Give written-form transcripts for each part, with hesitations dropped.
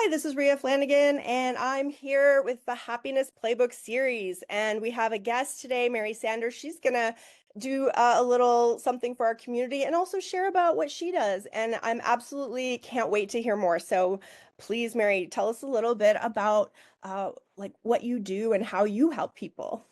Hi, this is Rhea Flanagan, and I'm here with the Happiness Playbook series. And we have a guest today, Mary Sanders. She's going to do a little something for our community and also share about what she does. And I'm absolutely can't wait to hear more. So please, Mary, tell us a little bit about like what you do and how you help people.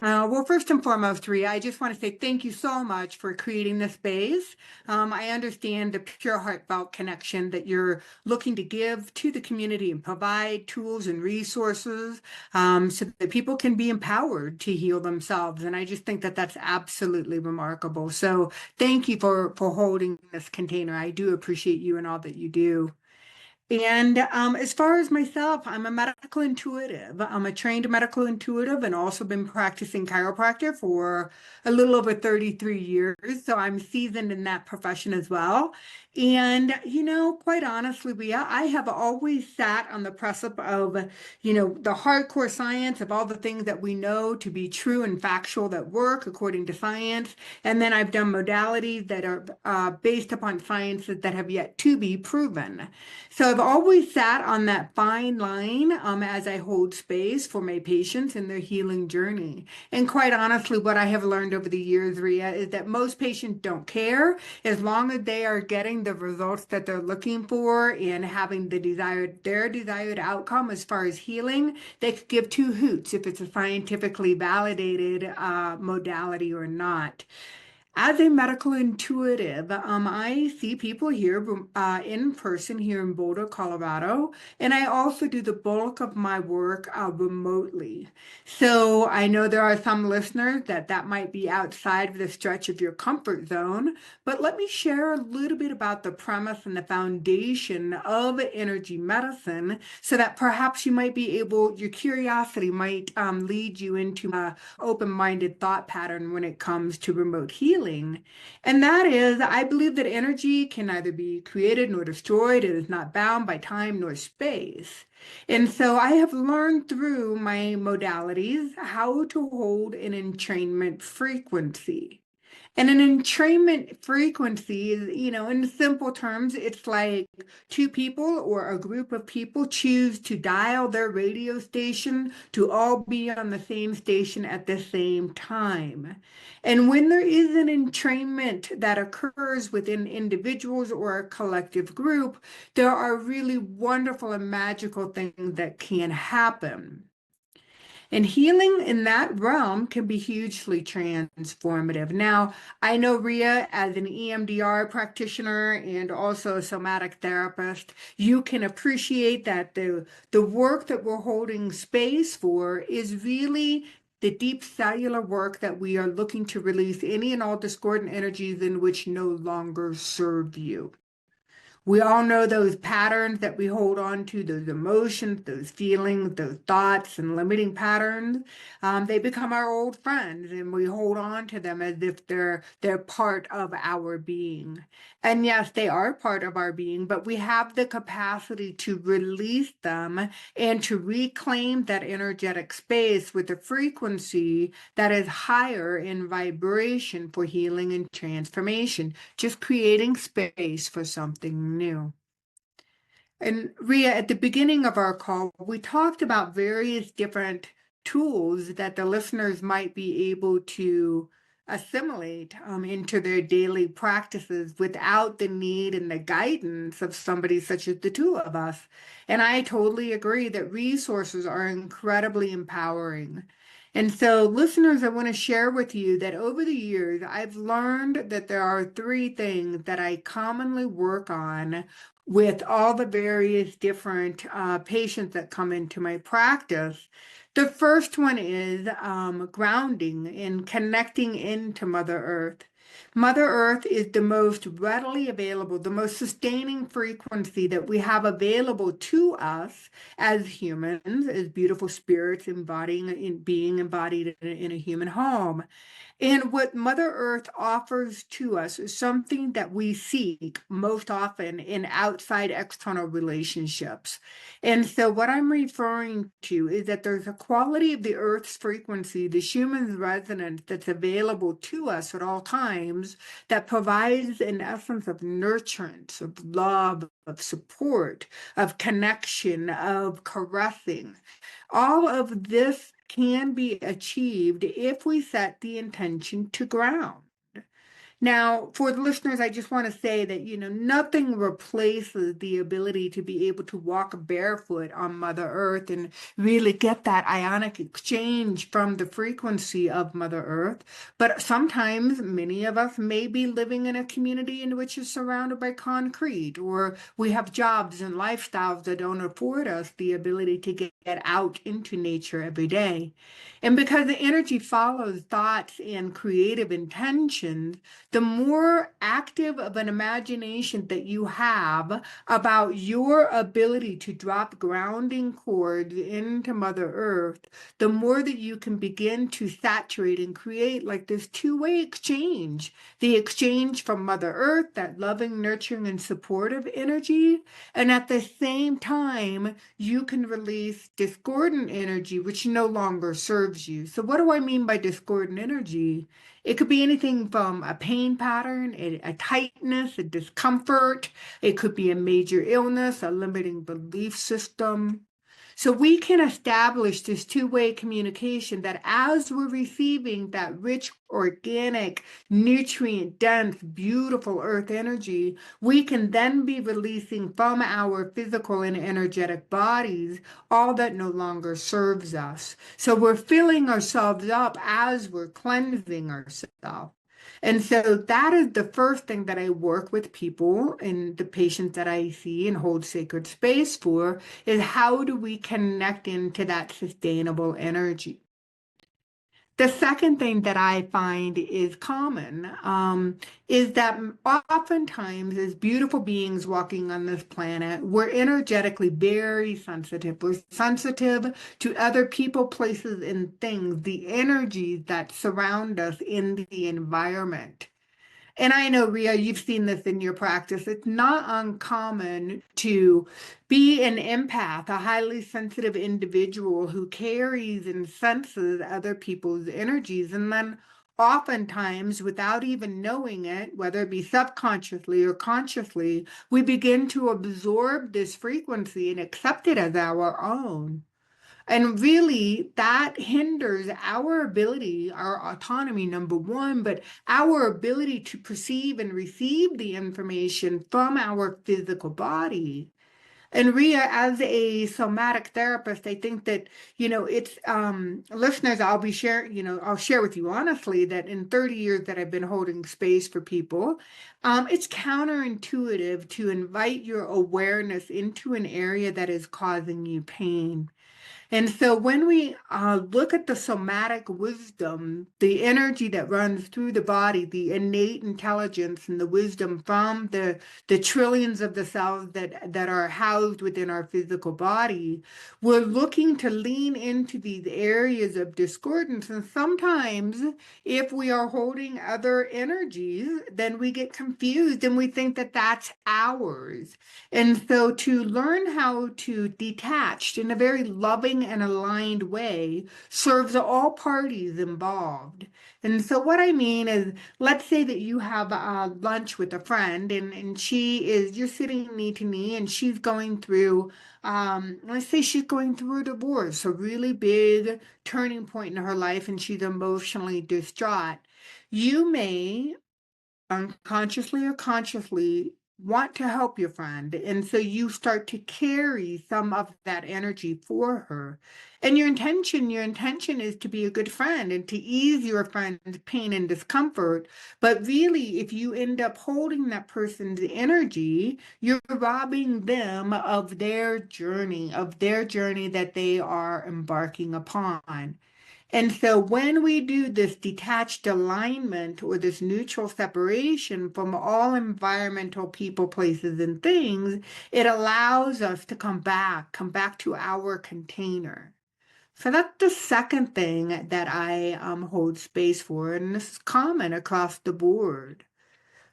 Well, first and foremost, Rhea, I just want to say thank you so much for creating this space. I understand the pure heartfelt connection that you're looking to give to the community and provide tools and resources so that people can be empowered to heal themselves. And I just think that that's absolutely remarkable. So thank you for holding this container. I do appreciate you and all that you do. And as far as myself, I'm a medical intuitive. I'm a trained medical intuitive and also been practicing chiropractor for a little over 33 years. So I'm seasoned in that profession as well. And, quite honestly, Ria, I have always sat on the precipice of, the hardcore science of all the things that we know to be true and factual that work according to science. And then I've done modalities that are based upon sciences that have yet to be proven. So I've always sat on that fine line as I hold space for my patients in their healing journey. And quite honestly, what I have learned over the years, Ria, is that most patients don't care as long as they are getting the results that they're looking for and having their desired outcome as far as healing. They could give two hoots if it's a scientifically validated modality or not. As a medical intuitive, I see people here in person here in Boulder, Colorado, and I also do the bulk of my work remotely. So I know there are some listeners that might be outside of the stretch of your comfort zone, but let me share a little bit about the premise and the foundation of energy medicine so that perhaps you might be able, your curiosity might lead you into a open-minded thought pattern when it comes to remote healing. And that is, I believe that energy can neither be created nor destroyed. It is not bound by time nor space. And so I have learned through my modalities how to hold an entrainment frequency. And an entrainment frequency is, in simple terms, it's like two people or a group of people choose to dial their radio station to all be on the same station at the same time. And when there is an entrainment that occurs within individuals or a collective group, there are really wonderful and magical things that can happen. And healing in that realm can be hugely transformative. Now, I know Ria, as an EMDR practitioner and also a somatic therapist, you can appreciate that the work that we're holding space for is really the deep cellular work that we are looking to release any and all discordant energies in which no longer serve you. We all know those patterns that we hold on to, those emotions, those feelings, those thoughts, and limiting patterns. They become our old friends, and we hold on to them as if they're part of our being. And yes, they are part of our being, but we have the capacity to release them and to reclaim that energetic space with a frequency that is higher in vibration for healing and transformation, just creating space for something new. And Ria, at the beginning of our call, we talked about various different tools that the listeners might be able to assimilate into their daily practices without the need and the guidance of somebody such as the two of us. And I totally agree that resources are incredibly empowering. And so, listeners, I want to share with you that over the years, I've learned that there are three things that I commonly work on with all the various different patients that come into my practice. The first one is grounding and connecting into Mother Earth. Mother Earth is the most readily available, the most sustaining frequency that we have available to us as humans, as beautiful spirits being embodied in a human home. And what Mother Earth offers to us is something that we seek most often in outside external relationships. And so, what I'm referring to is that there's a quality of the Earth's frequency, the human resonance that's available to us at all times that provides an essence of nurturance, of love, of support, of connection, of caressing. All of this can be achieved if we set the intention to ground. Now, for the listeners, I just want to say that, nothing replaces the ability to be able to walk barefoot on Mother Earth and really get that ionic exchange from the frequency of Mother Earth. But sometimes many of us may be living in a community in which is surrounded by concrete, or we have jobs and lifestyles that don't afford us the ability to get out into nature every day. And because the energy follows thoughts and creative intentions, the more active of an imagination that you have about your ability to drop grounding cords into Mother Earth, the more that you can begin to saturate and create like this two-way exchange. The exchange from Mother Earth, that loving, nurturing, and supportive energy, and at the same time, you can release discordant energy, which no longer serves you. So what do I mean by discordant energy? It could be anything from a pain pattern, a tightness, a discomfort. It could be a major illness, a limiting belief system. So we can establish this two-way communication that as we're receiving that rich, organic, nutrient-dense, beautiful earth energy, we can then be releasing from our physical and energetic bodies all that no longer serves us. So we're filling ourselves up as we're cleansing ourselves. And so that is the first thing that I work with people and the patients that I see and hold sacred space for is how do we connect into that sustainable energy? The second thing that I find is common is that oftentimes, as beautiful beings walking on this planet, we're energetically very sensitive. We're sensitive to other people, places, and things, the energies that surround us in the environment. And I know, Ria, you've seen this in your practice. It's not uncommon to be an empath, a highly sensitive individual who carries and senses other people's energies. And then oftentimes, without even knowing it, whether it be subconsciously or consciously, we begin to absorb this frequency and accept it as our own. And really, that hinders our ability, our autonomy, number one, but our ability to perceive and receive the information from our physical body. And Ria, as a somatic therapist, I think that, it's listeners, I'll be sharing, I'll share with you honestly that in 30 years that I've been holding space for people, it's counterintuitive to invite your awareness into an area that is causing you pain. And so when we look at the somatic wisdom, the energy that runs through the body, the innate intelligence and the wisdom from the trillions of the cells that are housed within our physical body, we're looking to lean into these areas of discordance. And sometimes if we are holding other energies, then we get confused and we think that that's ours. And so to learn how to detach in a very loving and aligned way serves all parties involved. And so what I mean is, let's say that you have lunch with a friend and you're sitting knee to knee and she's going through, let's say she's going through a divorce, a really big turning point in her life and she's emotionally distraught. You may unconsciously or consciously want to help your friend. And so you start to carry some of that energy for her. And your intention is to be a good friend and to ease your friend's pain and discomfort. But really, if you end up holding that person's energy, you're robbing them of their journey that they are embarking upon. And so when we do this detached alignment or this neutral separation from all environmental people, places, and things, it allows us to come back to our container. So that's the second thing that I hold space for, and this is common across the board.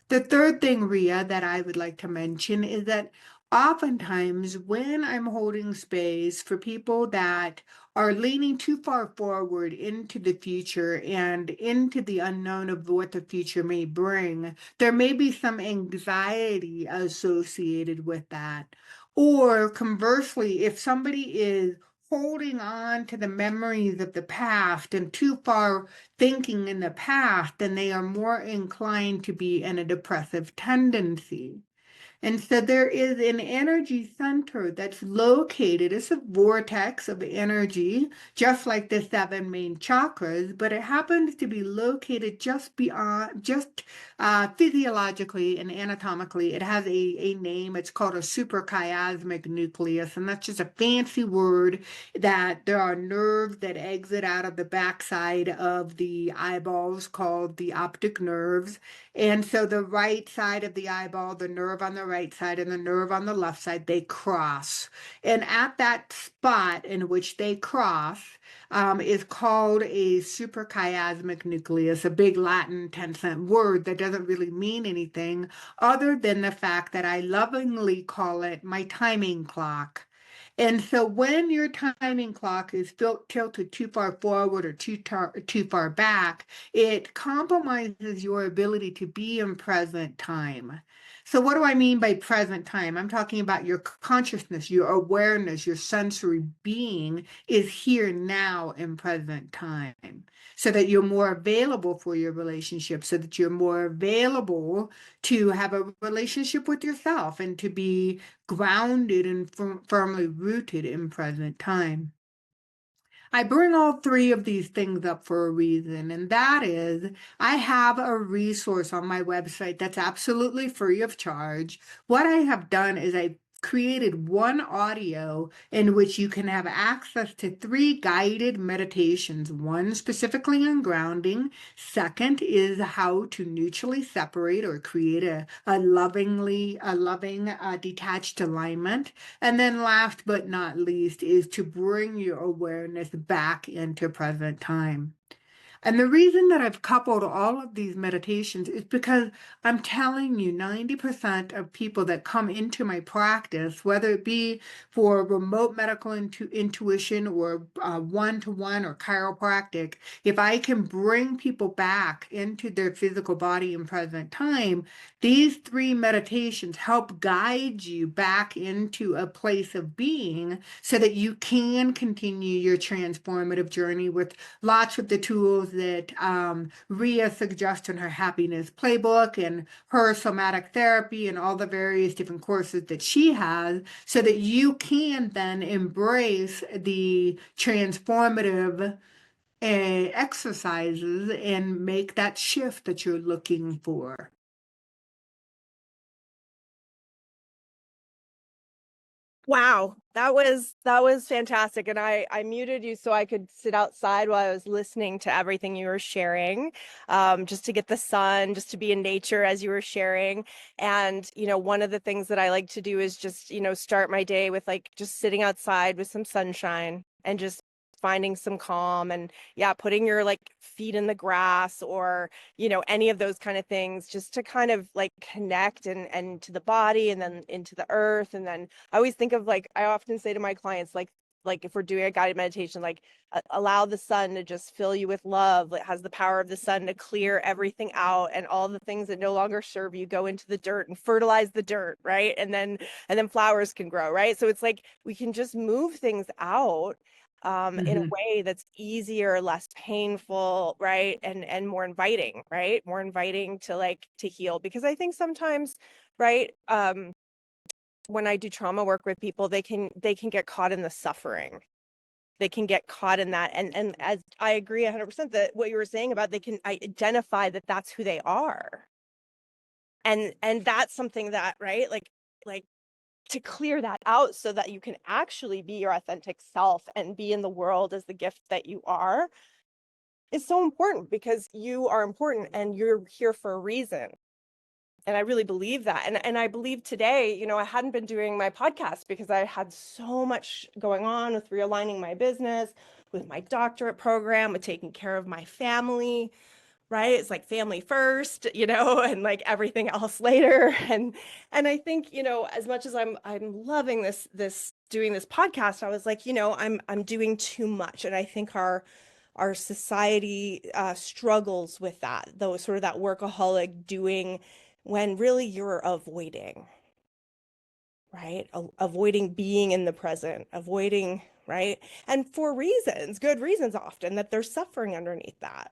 The third thing, Ria, that I would like to mention is that oftentimes when I'm holding space for people that are leaning too far forward into the future and into the unknown of what the future may bring, there may be some anxiety associated with that. Or conversely, if somebody is holding on to the memories of the past and too far thinking in the past, then they are more inclined to be in a depressive tendency. And so there is an energy center that's located. It's a vortex of energy, just like the seven main chakras, but it happens to be located just beyond, just physiologically and anatomically. It has a name. It's called a suprachiasmatic nucleus, and that's just a fancy word that there are nerves that exit out of the backside of the eyeballs called the optic nerves. And so the right side of the eyeball, the nerve on the right side and the nerve on the left side, they cross. And at that spot in which they cross is called a suprachiasmatic nucleus, a big Latin 10-cent word that doesn't really mean anything other than the fact that I lovingly call it my timing clock. And so when your timing clock is tilted too far forward or too far back, it compromises your ability to be in present time. So what do I mean by present time? I'm talking about your consciousness, your awareness, your sensory being is here now in present time, so that you're more available for your relationship, so that you're more available to have a relationship with yourself and to be grounded and firmly rooted in present time. I bring all three of these things up for a reason, and that is I have a resource on my website that's absolutely free of charge. What I have done is I created one audio in which you can have access to three guided meditations, one specifically on grounding, second is how to neutrally separate or create a loving detached alignment, and then last but not least is to bring your awareness back into present time. And the reason that I've coupled all of these meditations is because I'm telling you, 90% of people that come into my practice, whether it be for remote medical intuition or one-to-one or chiropractic, if I can bring people back into their physical body in present time, these three meditations help guide you back into a place of being so that you can continue your transformative journey with lots of the tools that Ria suggests in her happiness playbook and her somatic therapy and all the various different courses that she has, so that you can then embrace the transformative exercises and make that shift that you're looking for. Wow, that was fantastic. And I muted you so I could sit outside while I was listening to everything you were sharing, just to get the sun, just to be in nature as you were sharing. And one of the things that I like to do is just start my day with like just sitting outside with some sunshine and just finding some calm, and yeah, putting your like feet in the grass, or any of those kind of things, just to kind of like connect and to the body and then into the earth. And then I always think of, like, I often say to my clients, like if we're doing a guided meditation, like allow the sun to just fill you with love. It has the power of the sun to clear everything out, and all the things that no longer serve you go into the dirt and fertilize the dirt, right? And then flowers can grow, right? So it's like we can just move things out in a Mhm. way that's easier, less painful, right? And more inviting, right? More inviting to like to heal. Because I think sometimes, right, when I do trauma work with people, they can get caught in the suffering. They can get caught in that. And as I agree 100% that what you were saying about, they can identify that that's who they are. And that's something that, right? Like to clear that out so that you can actually be your authentic self and be in the world as the gift that you are is so important, because you are important and you're here for a reason. And I really believe that. And I believe today, I hadn't been doing my podcast because I had so much going on with realigning my business, with my doctorate program, with taking care of my family, right? It's like family first, and like everything else later. And I think, as much as I'm loving this doing this podcast, I was like, I'm doing too much. And I think our society struggles with that, though, sort of that workaholic doing when really you're avoiding, right? Avoiding being in the present, avoiding, right? And for reasons, good reasons often, that there's suffering underneath that.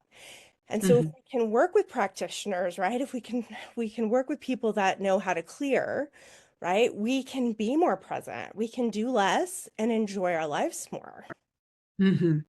And so if Mhm. we can work with practitioners, right? If we can work with people that know how to clear, right? We can be more present. We can do less and enjoy our lives more. Mhm.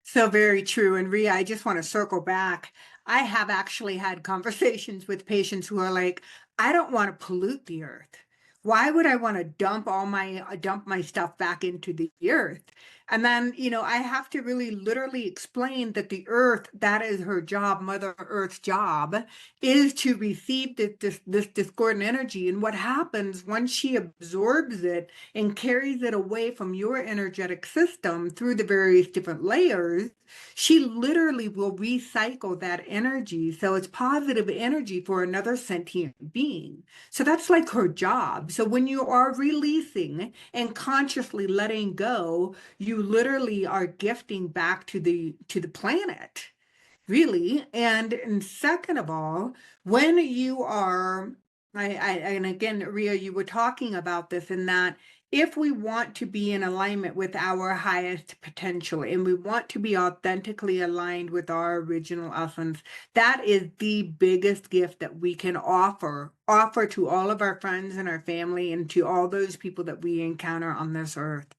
So very true. And Ria, I just want to circle back. I have actually had conversations with patients who are like, I don't want to pollute the earth. Why would I want to dump my stuff back into the earth? And then, I have to really literally explain that the earth, that is her job, Mother Earth's job, is to receive this discordant energy. And what happens once she absorbs it and carries it away from your energetic system through the various different layers, she literally will recycle that energy. So it's positive energy for another sentient being. So that's like her job. So when you are releasing and consciously letting go, you literally are gifting back to the planet, really. And second of all, when you are, and again, Ria, you were talking about this, in that if we want to be in alignment with our highest potential and we want to be authentically aligned with our original essence, that is the biggest gift that we can offer to all of our friends and our family and to all those people that we encounter on this earth.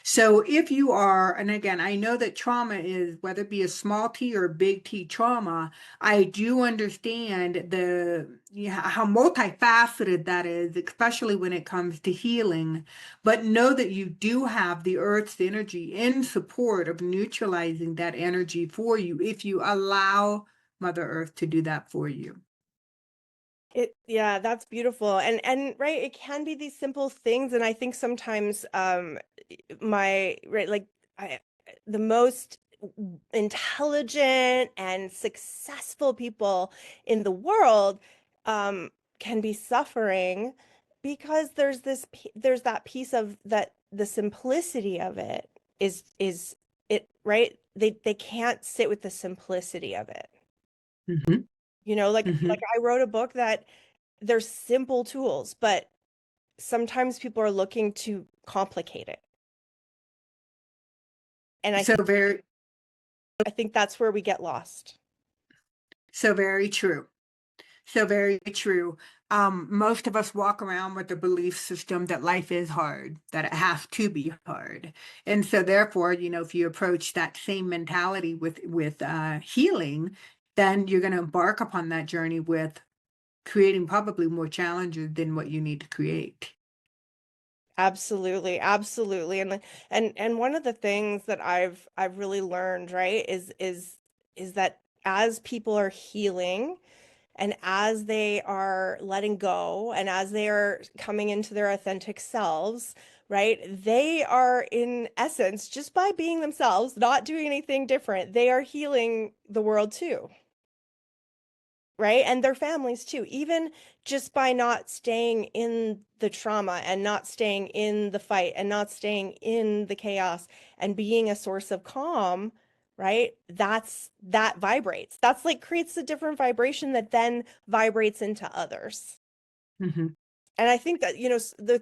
So if you are, and again, I know that trauma is, whether it be a small T or a big T trauma, I do understand how multifaceted that is, especially when it comes to healing. But know that you do have the earth's energy in support of neutralizing that energy for you if you allow Mother Earth to do that for you. Yeah, that's beautiful. And right, it can be these simple things. And I think sometimes my right, like I the most intelligent and successful people in the world um can be suffering because there's that piece of that, the simplicity of it is it, right? They can't sit with the simplicity of it. Hmm. Like Hmm. I wrote a book that there's simple tools, but sometimes people are looking to complicate it. And I So think very, I think that's where we get lost. so very true. So very true. Most of us walk around with the belief system that life is hard, that it has to be hard. And so therefore, if you approach that same mentality with healing, then you're going to embark upon that journey with creating probably more challenges than what you need to create. Absolutely, absolutely. And one of the things that I've really learned, right, is that as people are healing and as they are letting go and as they are coming into their authentic selves, right, they are in essence, just by being themselves, not doing anything different, they are healing the world too. Right? And their families too, even just by not staying in the trauma and not staying in the fight and not staying in the chaos and being a source of calm, right? That vibrates. That's like creates a different vibration that then vibrates into others. Hmm. And I think that,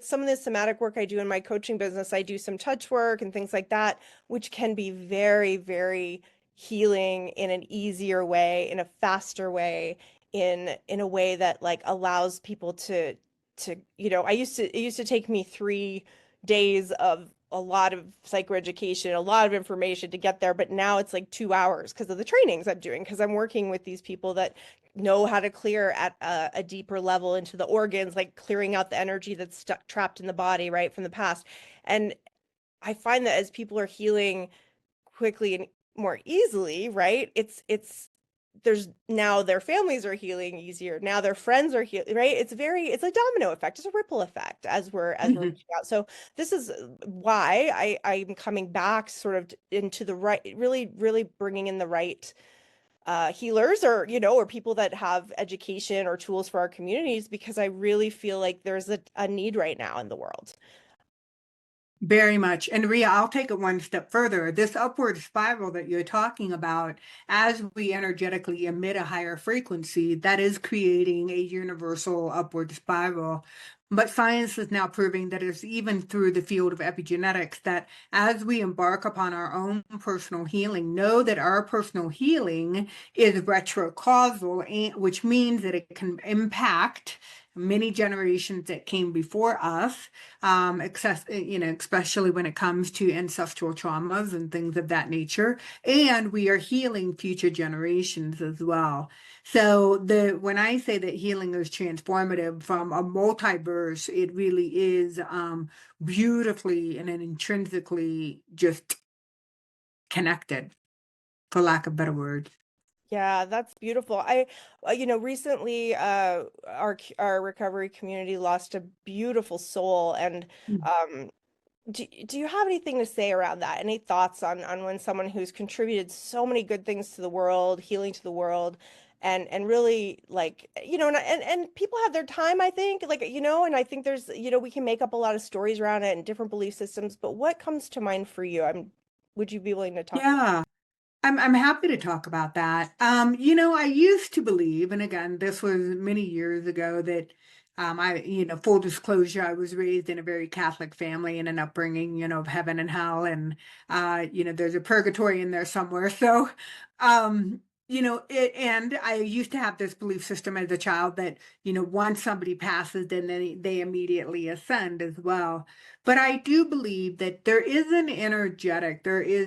some of the somatic work I do in my coaching business, I do some touch work and things like that, which can be very, very healing in an easier way, in a faster way, in a way that like allows people to, it used to take me 3 days of a lot of psychoeducation, a lot of information to get there, but now it's like 2 hours because of the trainings I'm doing, because I'm working with these people that know how to clear at a deeper level into the organs, like clearing out the energy that's stuck trapped in the body, right, from the past. And I find that as people are healing quickly and more easily, right, it's there's now their families are healing easier. Now their friends are healing, right? It's a domino effect. It's a ripple effect as we're Mhm. reaching out. So this is why I'm coming back sort of into the right, really, really bringing in the right healers, or or people that have education or tools for our communities, because I really feel like there's a need right now in the world. Very much. And Ria, I'll take it one step further. This upward spiral that you're talking about, as we energetically emit a higher frequency, that is creating a universal upward spiral. But science is now proving that it's even through the field of epigenetics that as we embark upon our own personal healing, know that our personal healing is retrocausal, which means that it can impact many generations that came before us, especially when it comes to ancestral traumas and things of that nature. And we are healing future generations as well. So when I say that healing is transformative from a multiverse, it really is beautifully and intrinsically just connected, for lack of better words. Yeah, that's beautiful. Recently, our recovery community lost a beautiful soul, and um, do you have anything to say around that? Any thoughts on when someone who's contributed so many good things to the world, healing to the world, and really, like, and people have their time, I think, like, and I think there's, we can make up a lot of stories around it and different belief systems, but what comes to mind for you? Would you be willing to talk? Yeah. I'm happy to talk about that. I used to believe, and again, this was many years ago, that full disclosure, I was raised in a very Catholic family and an upbringing, of heaven and hell, and there's a purgatory in there somewhere. So, and I used to have this belief system as a child that, once somebody passes, then they immediately ascend as well. But I do believe that there is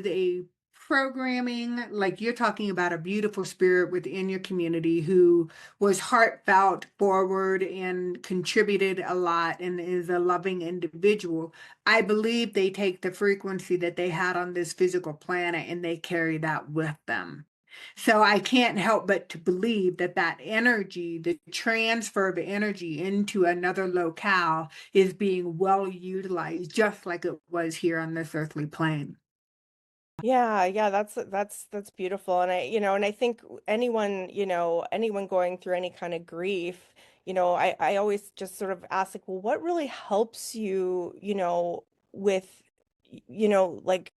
a programming, like you're talking about a beautiful spirit within your community who was heartfelt, forward, and contributed a lot and is a loving individual. I believe they take the frequency that they had on this physical planet and they carry that with them. So I can't help but to believe that that energy, the transfer of energy into another locale, is being well utilized, just like it was here on this earthly plane. Yeah, yeah, that's beautiful. And I think anyone going through any kind of grief, I always just sort of ask, like, well, what really helps you, with, like,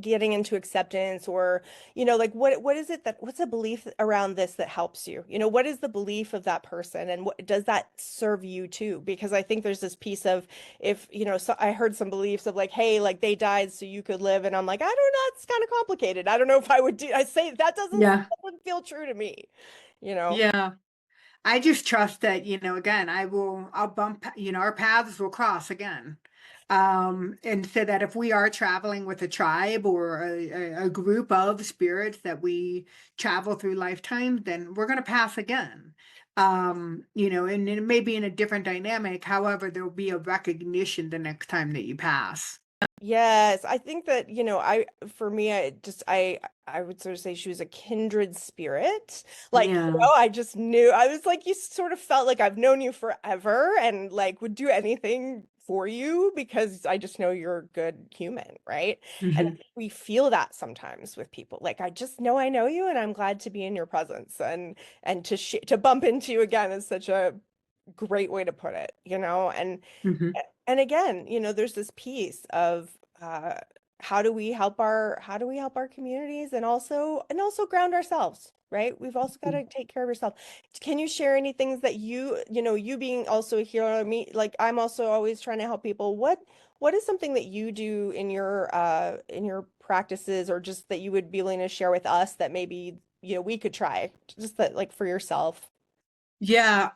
getting into acceptance, or like, what is it, what's a belief around this that helps you, what is the belief of that person, and what does that serve you too? Because I think there's this piece of, if so I heard some beliefs of, like, hey, like, they died so you could live, and I'm like, I don't know, it's kind of complicated. I don't know if I would do, I say that Yeah. doesn't feel true to me, you know Yeah. I just trust that, again, I'll bump, our paths will cross again. And so that if we are traveling with a tribe or a group of spirits that we travel through lifetimes, then we're going to pass again. And it may be in a different dynamic. However, there'll be a recognition the next time that you pass. Yes, I think that, for me, I would sort of say she was a kindred spirit. Like, Yeah. I just knew, I was like, you sort of felt like I've known you forever, and, like, would do anything for you because I just know you're a good human, right? And Hmm. we feel that sometimes with people. Like, I just know I know you, and I'm glad to be in your presence, and to bump into you again is such a great way to put it, Hmm. and again, there's this piece of, how do we help our communities, and also ground ourselves, right? We've also got to take care of yourself. Can you share any things that you being also a hero, me, like, I'm also always trying to help people. What is something that you do in your practices, or just that you would be willing to share with us, that maybe, we could try, just that, like, for yourself? Yeah,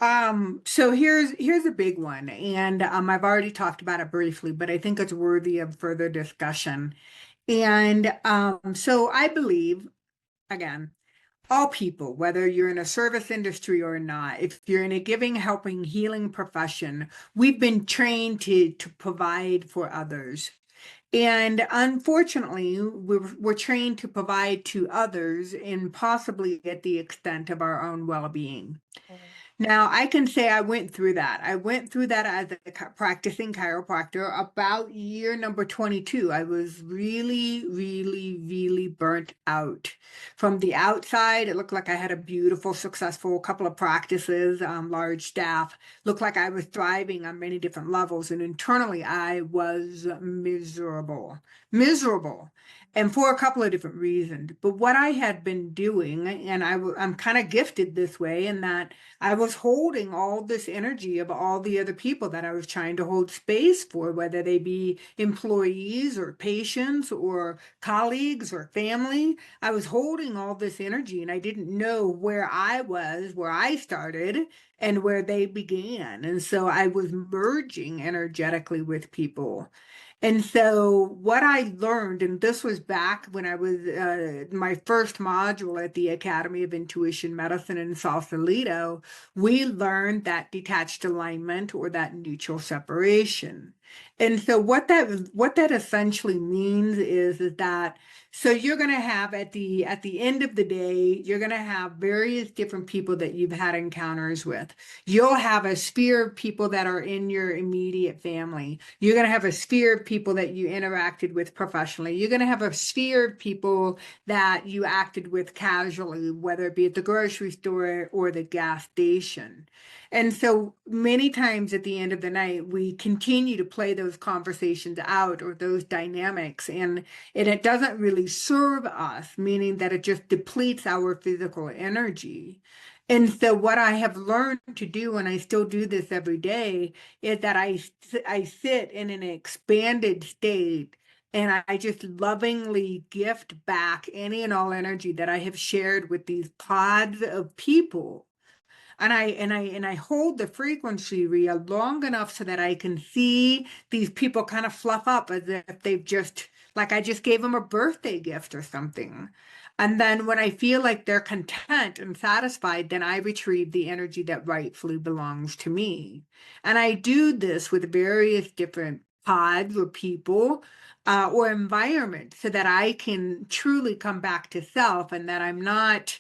so here's a big one, and I've already talked about it briefly, but I think it's worthy of further discussion. And so I believe, again, all people, whether you're in a service industry or not, if you're in a giving, helping, healing profession, we've been trained to provide for others. And unfortunately, we're trained to provide to others and possibly at the extent of our own well-being. Mhm. Now, I can say I went through that. I went through that as a practicing chiropractor about year number 22. I was really, really, really burnt out. From the outside, it looked like I had a beautiful, successful couple of practices, large staff. Looked like I was thriving on many different levels. And internally, I was miserable, miserable. And for a couple of different reasons. But what I had been doing, and I'm kind of gifted this way in that I was holding all this energy of all the other people that I was trying to hold space for, whether they be employees or patients or colleagues or family. I was holding all this energy and I didn't know where I was, where I started, and where they began. And so I was merging energetically with people. And so, what I learned, and this was back when I was my first module at the Academy of Intuition Medicine in Sausalito, we learned that detached alignment or that neutral separation. And so what that essentially means is that so you're going to have at the end of the day, you're going to have various different people that you've had encounters with. You'll have a sphere of people that are in your immediate family. You're going to have a sphere of people that you interacted with professionally. You're going to have a sphere of people that you acted with casually, whether it be at the grocery store or the gas station. And so many times at the end of the night, we continue to play those conversations out or those dynamics, and it doesn't really serve us, meaning that it just depletes our physical energy. And so what I have learned to do, and I still do this every day, is that I sit in an expanded state and I just lovingly gift back any and all energy that I have shared with these pods of people. And I hold the frequency reel long enough so that I can see these people kind of fluff up as if they've just like I just gave them a birthday gift or something. And then when I feel like they're content and satisfied, then I retrieve the energy that rightfully belongs to me. And I do this with various different pods or people or environments so that I can truly come back to self and that I'm not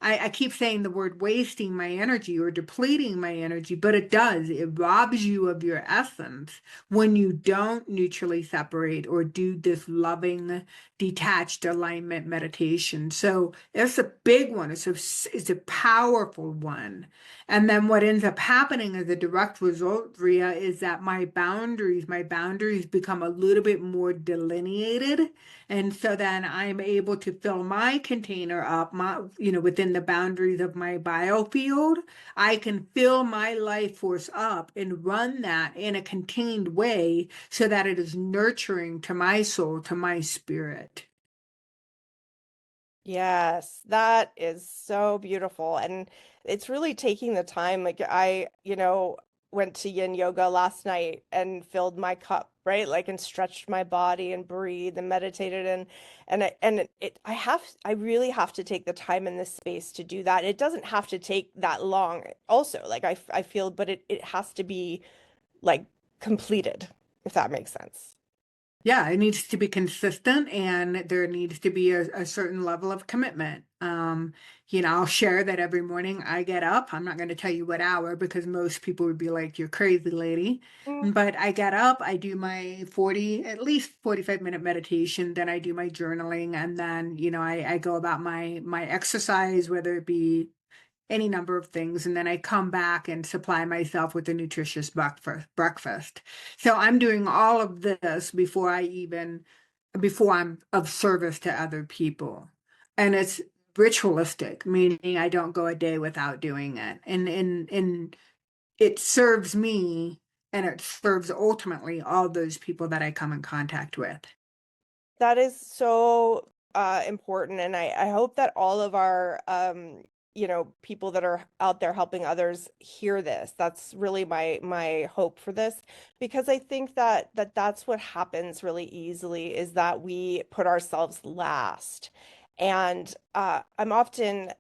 I keep saying the word wasting my energy or depleting my energy, but it does. It robs you of your essence when you don't neutrally separate or do this loving, detached alignment meditation. So it's a big one. It's a powerful one. And then what ends up happening as a direct result, Ria, is that my boundaries become a little bit more delineated. And so then I'm able to fill my container up, within the boundaries of my biofield. I can fill my life force up and run that in a contained way so that it is nurturing to my soul, to my spirit. Yes, that is so beautiful. And it's really taking the time. Like went to yin yoga last night and filled my cup, right? Like and stretched my body and breathed and meditated and I really have to take the time in this space to do that. It doesn't have to take that long also. Like I feel, but it has to be like completed, if that makes sense. Yeah, it needs to be consistent and there needs to be a certain level of commitment. I'll share that every morning I get up. I'm not going to tell you what hour because most people would be like, you're crazy, lady. But I get up, I do my at least 45-minute meditation, then I do my journaling, and then, I go about my exercise, whether it be any number of things, and then I come back and supply myself with a nutritious breakfast. So I'm doing all of this before I'm of service to other people. And it's ritualistic, meaning I don't go a day without doing it. And it serves me and it serves ultimately all those people that I come in contact with. That is so important. And I hope that all of our people that are out there helping others hear this. That's really my hope for this because I think that's what happens really easily is that we put ourselves last. And I'm often,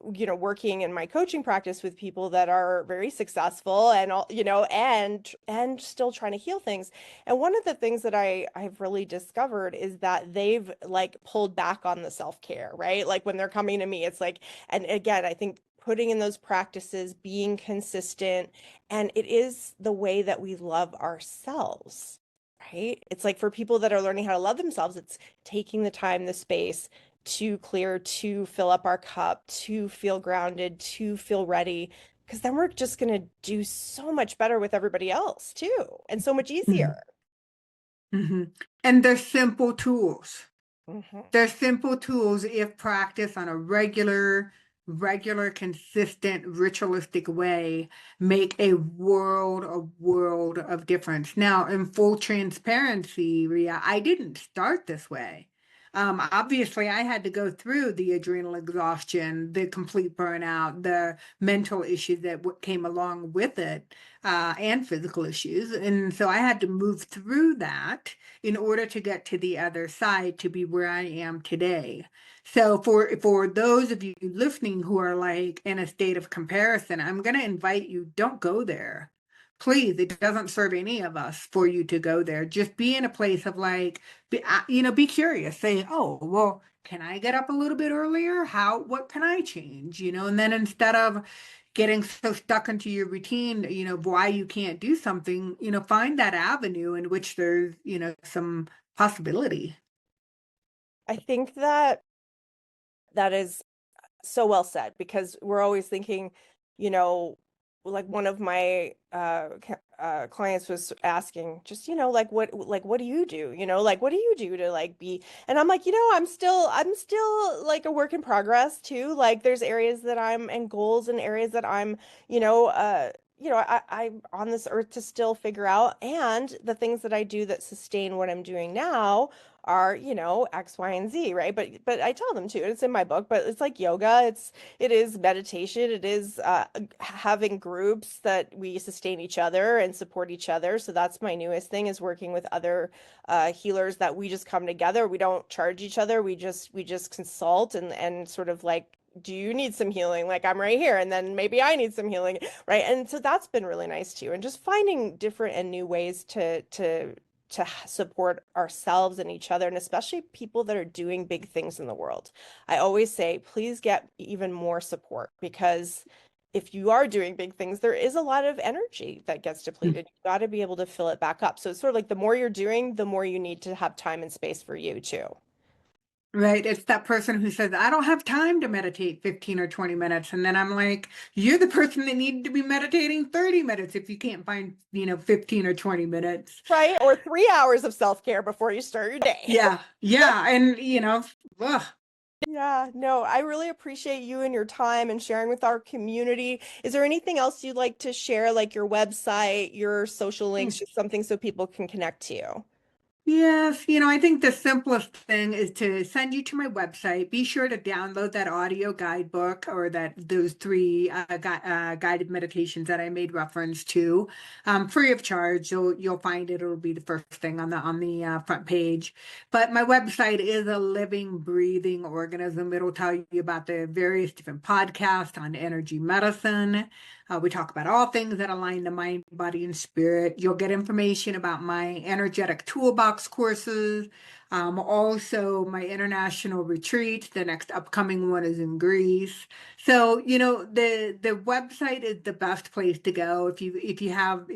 working in my coaching practice with people that are very successful and all, and still trying to heal things. And one of the things that I've really discovered is that they've like pulled back on the self-care, right? Like when they're coming to me, it's like, and again, I think putting in those practices, being consistent, and it is the way that we love ourselves. Right? It's like for people that are learning how to love themselves, it's taking the time, the space to clear, to fill up our cup, to feel grounded, to feel ready. Because then we're just going to do so much better with everybody else too, and so much easier. Mhm. Mhm. And they're simple tools. Mhm. They're simple tools if practiced on a regular, consistent, ritualistic way, make a world of difference. Now, in full transparency, Ria, I didn't start this way. Obviously, I had to go through the adrenal exhaustion, the complete burnout, the mental issues that came along with it, and physical issues. And so I had to move through that in order to get to the other side to be where I am today. So for those of you listening who are like in a state of comparison, I'm going to invite you, don't go there. Please, it doesn't serve any of us for you to go there. Just be in a place of like, be curious. Say, oh, well, can I get up a little bit earlier? What can I change? And then instead of getting so stuck into your routine, why you can't do something, find that avenue in which there's, some possibility. I think that that is so well said because we're always thinking, you know, like one of my clients was asking just, like what do you do? Like what do you do to like be and I'm like, I'm still like a work in progress too. Like there's areas that I'm and goals and areas that I'm, I'm on this earth to still figure out. And the things that I do that sustain what I'm doing now are, X, Y, and Z, right? But I tell them too, and it's in my book, but it's like yoga, it is meditation, it is having groups that we sustain each other and support each other. So that's my newest thing is working with other healers that we just come together. We don't charge each other. We just consult and sort of like do you need some healing? Like I'm right here, and then maybe I need some healing, right? And so that's been really nice too. And just finding different and new ways to support ourselves and each other, and especially people that are doing big things in the world. I always say, please get even more support because if you are doing big things, there is a lot of energy that gets depleted. You got to be able to fill it back up. So it's sort of like the more you're doing, the more you need to have time and space for you too. Right. It's that person who says, I don't have time to meditate 15 or 20 minutes. And then I'm like, you're the person that needed to be meditating 30 minutes if you can't find, 15 or 20 minutes. Right? Or 3 hours of self-care before you start your day. Yeah. Yeah. And, ugh. Yeah, no, I really appreciate you and your time and sharing with our community. Is there anything else you'd like to share, like your website, your social links, just something so people can connect to you? Yes, I think the simplest thing is to send you to my website. Be sure to download that audio guidebook or those three guided meditations that I made reference to, free of charge. You'll find it. It'll be the first thing on the front page. But my website is a living, breathing organism. It'll tell you about the various different podcasts on energy medicine. We talk about all things that align the mind, body, and spirit. You'll get information about my energetic toolbox courses, also my international retreat. The next upcoming one is in Greece. So, the website is the best place to go if you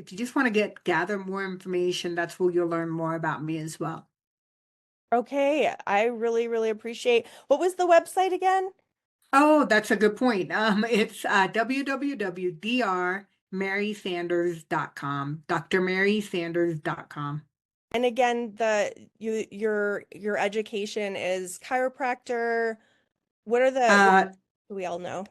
just want to gather more information. That's where you'll learn more about me as well. Okay, I really, really appreciate. What was the website again? Oh, that's a good point. It's www.drmarysanders.com, drmarysanders.com. And again, your education is chiropractor. What Uh, do we all know?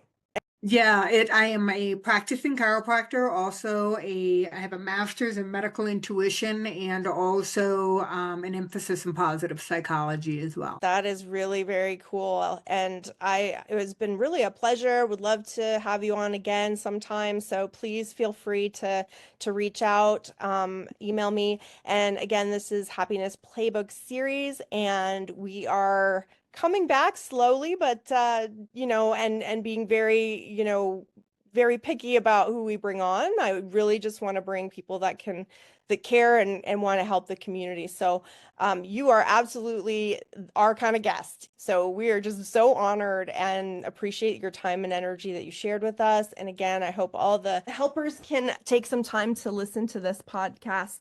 yeah, I am a practicing chiropractor, I have a master's in medical intuition and also an emphasis in positive psychology as well. That is really very cool. And it has been really a pleasure. Would love to have you on again sometime. So please feel free to reach out, email me. And again, this is Happiness Playbook series, and we are coming back slowly, but and being very, very picky about who we bring on. I really just want to bring people that care and want to help the community. So you are absolutely our kind of guest. So we are just so honored and appreciate your time and energy that you shared with us. And again, I hope all the helpers can take some time to listen to this podcast.